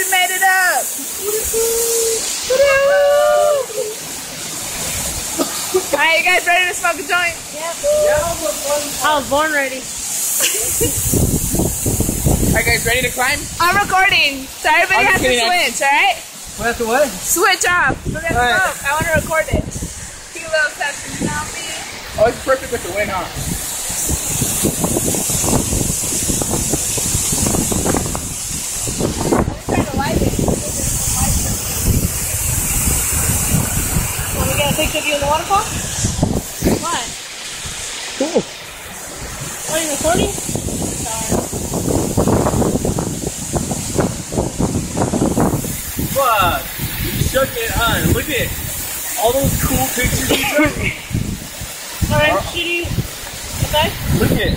Abby made it up. Alright, you guys ready to smoke a joint? Yep. I was born ready. Alright guys, ready to climb? I'm recording, so everybody has to switch, alright? We have to what? Switch off. We're gonna smoke. I want to record it. Cute little session, you know me? Oh, it's perfect with the wind, huh? I'm trying to light it. Want to get a picture of you in the waterfall? What? Cool. Are you recording? Fuck. You shook it on. Look at all those cool pictures you took. Alright, shitty. Okay? Look at.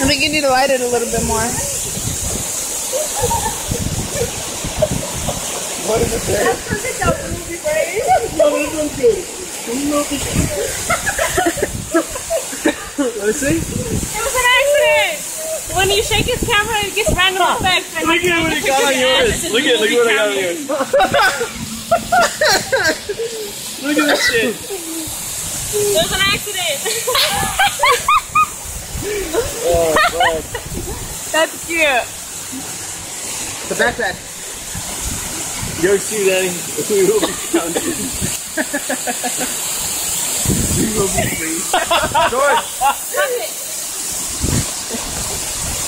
I think you need to light it a little bit more. What is it there? That's perfect out the movie, right? No, this one's good. Let me see. It was an accident! When you shake his camera, it gets random effects. Look at what it got on yours. Look at what I got on yours. Look at this shit. It was an accident. Oh, God. That's cute. The backpack. Yours too, Daddy. We will be counted. We will be free. George.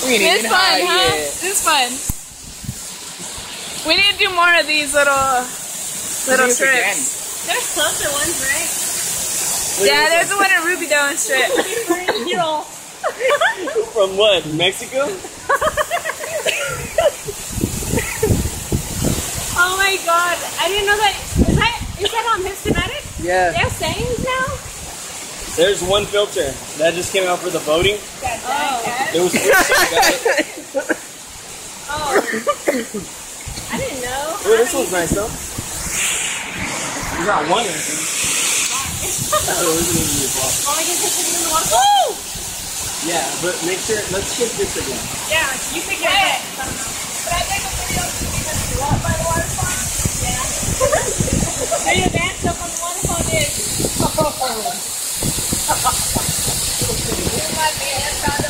It's fun, huh? It's fun. We need to do more of these little strips. There's closer ones, right? Yeah, there's the one in Ruby Doe strip. From what? Mexico? Oh my god, I didn't know that. Is that on Histomatic? Yeah. They're sayings now? There's one filter that just came out for the voting. Oh. It was free, so I got it. Oh. I didn't know. Oh, this one's nice though. You got one. Want me to get this in the water? Woo! Yeah, but make sure, let's skip this again. Yeah, you pick it up. But I think the video is walk by the waterfall. Yeah. Are you dance up on the waterfall, dude? It might be a sound of